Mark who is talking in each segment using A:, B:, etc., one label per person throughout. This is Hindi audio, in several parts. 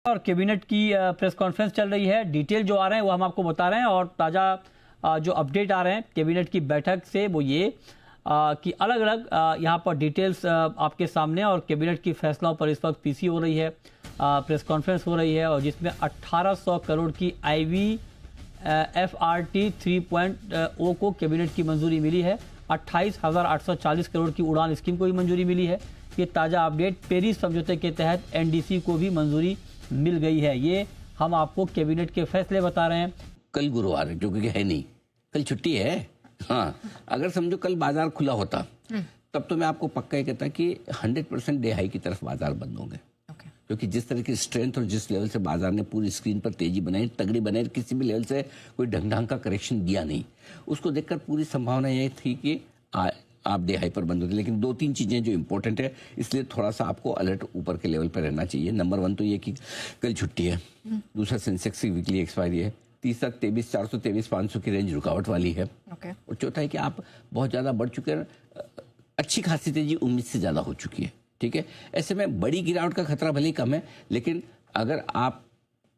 A: और कैबिनेट की प्रेस कॉन्फ्रेंस चल रही है। डिटेल जो आ रहे हैं वो हम आपको बता रहे हैं और ताज़ा जो अपडेट आ रहे हैं कैबिनेट की बैठक से वो ये कि अलग अलग यहाँ पर डिटेल्स आपके सामने और कैबिनेट की फैसलों पर इस वक्त पीसी हो रही है, प्रेस कॉन्फ्रेंस हो रही है और जिसमें 1800 करोड़ की IVFRT 3.0 को कैबिनेट की मंजूरी मिली है। 28,840 करोड़ की उड़ान स्कीम को भी मंजूरी मिली है। ये ताज़ा अपडेट पेरिस समझौते के तहत NDC को भी मंजूरी मिल गई है। ये हम आपको कैबिनेट के फैसले बता रहे हैं।
B: कल गुरुवार है, जो कि है नहीं, कल छुट्टी है। हाँ, अगर समझो कल बाजार खुला होता तब तो मैं आपको पक्का ही कहता कि 100% डे हाई की तरफ बाजार बंद होंगे। क्योंकि जिस तरह की स्ट्रेंथ और जिस लेवल से बाजार ने पूरी स्क्रीन पर तेजी बनाई, तगड़ी बनाई, किसी भी लेवल से कोई ढंग का करेक्शन दिया नहीं, उसको देखकर पूरी संभावना ये थी कि आप डे हाई पर बंद होते। लेकिन दो तीन चीज़ें जो इंपॉर्टेंट है, इसलिए थोड़ा सा आपको अलर्ट ऊपर के लेवल पर रहना चाहिए। नंबर 1 तो ये कि कल छुट्टी है, दूसरा सेंसेक्स की वीकली एक्सपायरी है, तीसरा 23,400 23,500 की रेंज रुकावट वाली है, और चौथा है कि आप बहुत ज़्यादा बढ़ चुके हैं, अच्छी खासी तेजी उम्मीद से ज़्यादा हो चुकी है। ठीक है, ऐसे में बड़ी गिरावट का खतरा भले ही कम है, लेकिन अगर आप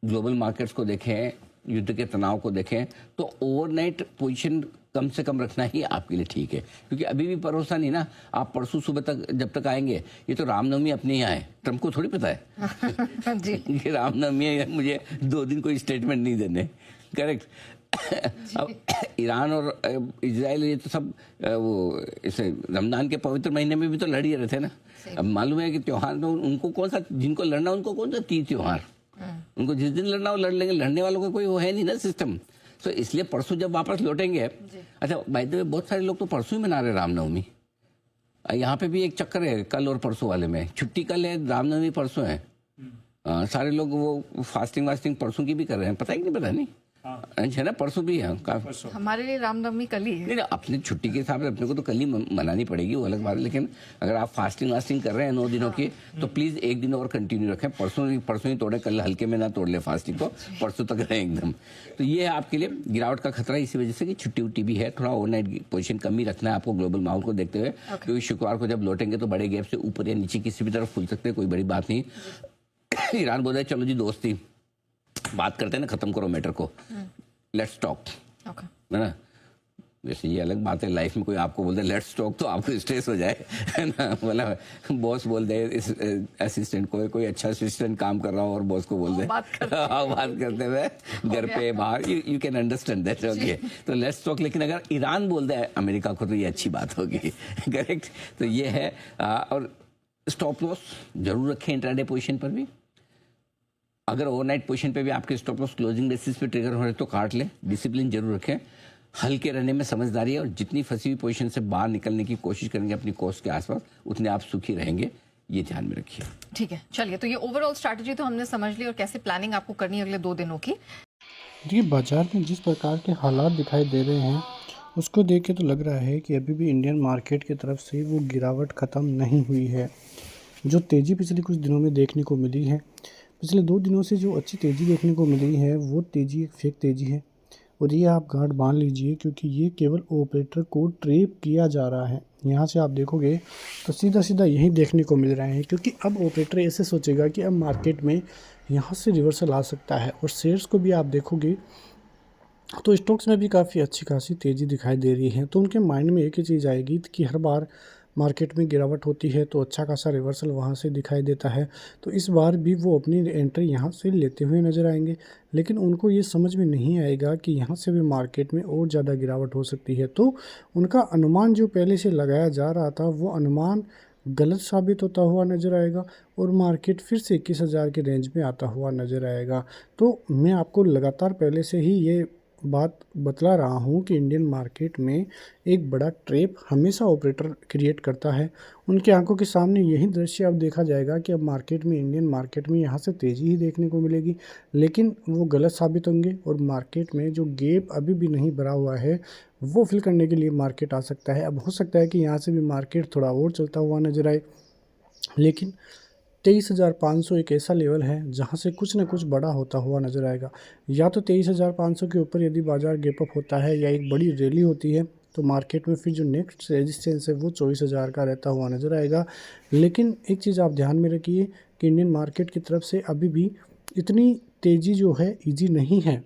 B: ग्लोबल मार्केट्स को देखें, युद्ध के तनाव को देखें, तो ओवरनाइट पोजीशन कम से कम रखना ही आपके लिए ठीक है। क्योंकि अभी भी भरोसा नहीं ना, आप परसों सुबह तक जब तक आएंगे, ये तो रामनवमी अपने यहाँ है, ट्रम्प को थोड़ी पता है जी कि रामनवमी है, मुझे 2 दिन कोई स्टेटमेंट नहीं देने। करेक्ट। अब ईरान और इजराइल ये तो सब वो इसे रमजान के पवित्र महीने में भी तो लड़ ही रहे थे ना। अब मालूम है कि त्योहार तो उनको कौन सा, जिनको लड़ना उनको कौन सा तीज त्योहार, उनको जिस दिन लड़ना हो लड़ लेंगे, लड़ने वालों का कोई वो है नहीं ना सिस्टम। तो इसलिए परसों जब वापस लौटेंगे, अच्छा बाय द वे बहुत सारे लोग तो परसों ही मना रहे रामनवमी। यहाँ पे भी एक चक्कर है, कल और परसों वाले में छुट्टी कल है, रामनवमी परसों है। सारे लोग वो फास्टिंग वास्टिंग परसों की भी कर रहे हैं, पता ही नहीं, पता नहीं है ना, परसों भी है।
C: हमारे लिए रामनवमी कल ही है।
B: नहीं, अपनी छुट्टी के हिसाब से अपने को तो कल ही मनानी पड़ेगी, वो अलग बात है। लेकिन अगर आप फास्टिंग वास्टिंग कर रहे हैं 9 दिनों की, तो प्लीज़ एक दिन और कंटिन्यू रखें। परसों ही तोड़े, कल हल्के में ना तोड़ ले फास्टिंग को, परसों तक रहें एकदम। तो ये है आपके लिए गिरावट का खतरा, इसी वजह से कि छुट्टी उट्टी भी है, थोड़ा ओवरनाइट पोजीशन कम ही रखना है आपको ग्लोबल माहौल को देखते हुए। क्योंकि शुक्रवार को जब लौटेंगे तो बड़े गैप से ऊपर या नीचे किसी भी तरफ खुल सकते हैं, कोई बड़ी बात नहीं। ईरान बोल रहे चलो जी दोस्ती बात करते हैं ना, खत्म करो मैटर को, लेट्स टॉक, है ना। वैसे ये अलग बात है, लाइफ में कोई आपको बोलते लेट्स टॉक तो आपको स्ट्रेस हो जाए, है ना। मतलब बॉस बोल दे इस असिस्टेंट को, कोई अच्छा असिस्टेंट काम कर रहा हो और बॉस को बोल दे बात करते हुए घर पे बाहर, you can understand that, okay. तो लेट्स टॉक, लेकिन अगर ईरान बोल दे अमेरिका को तो ये अच्छी बात होगी। करेक्ट। तो ये है। और स्टॉप लॉस जरूर रखें इंट्राडे पोजीशन पर भी। अगर ओवरनाइट पोजीशन पे भी आपके स्टॉप लॉस क्लोजिंग बेसिस पे ट्रिगर हो रहे तो काट लें। डिसिप्लिन जरूर रखें, हल्के रहने में समझदारी है, और जितनी फंसी हुई पोजीशन से बाहर निकलने की कोशिश करेंगे अपनी कोस्ट के आसपास, उतने आप सुखी रहेंगे, ये ध्यान में रखिए।
C: ठीक है, चलिए, तो ये ओवरऑल स्ट्रैटेजी तो हमने समझ ली, और कैसे प्लानिंग आपको करनी है अगले 2 दिनों की।
D: देखिए, बाजार में जिस प्रकार के हालात दिखाई दे रहे हैं, उसको देख के तो लग रहा है कि अभी भी इंडियन मार्केट की तरफ से वो गिरावट ख़त्म नहीं हुई है। जो तेज़ी पिछले कुछ दिनों में देखने को मिली है, पिछले 2 दिनों से जो अच्छी तेज़ी देखने को मिली है, वो तेज़ी एक फेक तेज़ी है, और ये आप गांठ बांध लीजिए, क्योंकि ये केवल ऑपरेटर को ट्रैप किया जा रहा है। यहाँ से आप देखोगे तो सीधा सीधा यही देखने को मिल रहा है, क्योंकि अब ऑपरेटर ऐसे सोचेगा कि अब मार्केट में यहाँ से रिवर्सल आ सकता है। और शेयर्स को भी आप देखोगे तो स्टॉक्स में भी काफ़ी अच्छी खासी तेज़ी दिखाई दे रही है। तो उनके माइंड में एक ही चीज़ आएगी कि हर बार मार्केट में गिरावट होती है तो अच्छा खासा रिवर्सल वहाँ से दिखाई देता है, तो इस बार भी वो अपनी एंट्री यहाँ से लेते हुए नज़र आएंगे। लेकिन उनको ये समझ में नहीं आएगा कि यहाँ से भी मार्केट में और ज़्यादा गिरावट हो सकती है। तो उनका अनुमान जो पहले से लगाया जा रहा था, वो अनुमान गलत साबित होता हुआ नज़र आएगा, और मार्केट फिर से 21,000 के रेंज में आता हुआ नज़र आएगा। तो मैं आपको लगातार पहले से ही ये बात बतला रहा हूँ कि इंडियन मार्केट में एक बड़ा ट्रैप हमेशा ऑपरेटर क्रिएट करता है। उनकी आंखों के सामने यही दृश्य अब देखा जाएगा कि अब मार्केट में, इंडियन मार्केट में यहाँ से तेज़ी ही देखने को मिलेगी, लेकिन वो गलत साबित होंगे, और मार्केट में जो गैप अभी भी नहीं भरा हुआ है वो फिल करने के लिए मार्केट आ सकता है। अब हो सकता है कि यहाँ से भी मार्केट थोड़ा और चलता हुआ नजर आए, लेकिन 23,500 एक ऐसा लेवल है जहां से कुछ ना कुछ बड़ा होता हुआ नज़र आएगा। या तो 23,500 के ऊपर यदि बाजार गैप अप होता है या एक बड़ी रैली होती है, तो मार्केट में फिर जो नेक्स्ट रेजिस्टेंस है वो 24,000 का रहता हुआ नज़र आएगा। लेकिन एक चीज़ आप ध्यान में रखिए कि इंडियन मार्केट की तरफ से अभी भी इतनी तेज़ी जो है ईजी नहीं है।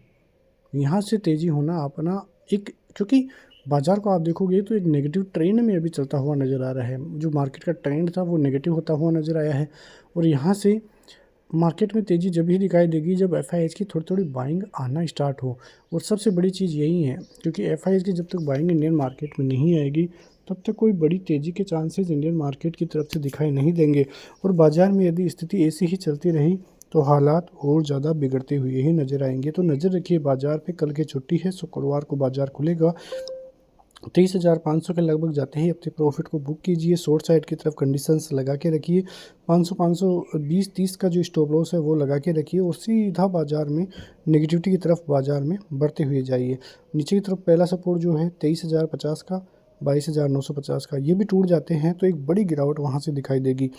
D: यहाँ से तेज़ी होना अपना एक, क्योंकि बाज़ार को आप देखोगे तो एक नेगेटिव ट्रेंड में अभी चलता हुआ नज़र आ रहा है। जो मार्केट का ट्रेंड था वो नेगेटिव होता हुआ नज़र आया है और यहाँ से मार्केट में तेज़ी जब ही दिखाई देगी जब एफआईआईज़ की थोड़ी थोड़ी बाइंग आना स्टार्ट हो। और सबसे बड़ी चीज़ यही है, क्योंकि एफआईआईज़ की जब तक बाइंग इंडियन मार्केट में नहीं आएगी तब तक कोई बड़ी तेज़ी के चांसेस इंडियन मार्केट की तरफ से दिखाई नहीं देंगे। और बाज़ार में यदि स्थिति ऐसी ही चलती रही तो हालात और ज़्यादा बिगड़ते हुए ही नज़र आएंगे। तो नज़र रखिए बाज़ार पे, कल की छुट्टी है, शुक्रवार को बाज़ार खुलेगा। 23,500 के लगभग जाते ही अपने प्रॉफिट को बुक कीजिए। शॉर्ट साइड की तरफ कंडीशंस लगा के रखिए। 520-30 का जो स्टॉप लॉस है वो लगा के रखिए और सीधा बाज़ार में नेगेटिविटी की तरफ बाज़ार में बढ़ते हुए जाइए। नीचे की तरफ पहला सपोर्ट जो है 23,050 का, 22,950 का, ये भी टूट जाते हैं तो एक बड़ी गिरावट वहाँ से दिखाई देगी।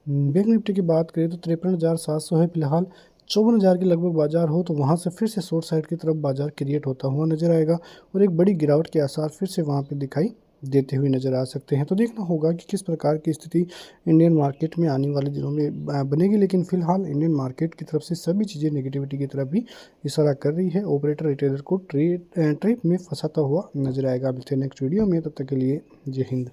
D: बैंक निफ्टी की बात करें तो 53,700 है फिलहाल। 54,000 के लगभग बाजार हो तो वहाँ से फिर से शॉर्ट साइड की तरफ बाजार क्रिएट होता हुआ नज़र आएगा और एक बड़ी गिरावट के आसार फिर से वहाँ पे दिखाई देते हुए नज़र आ सकते हैं। तो देखना होगा कि किस प्रकार की स्थिति इंडियन मार्केट में आने वाले दिनों में बनेगी। लेकिन फिलहाल इंडियन मार्केट की तरफ से सभी चीज़ें नेगेटिविटी की तरफ भी इशारा कर रही है। ऑपरेटर रिटेलर को ट्रेप में फंसाता हुआ नजर आएगा। मिलते हैं नेक्स्ट वीडियो में, तब तक के लिए जय हिंद।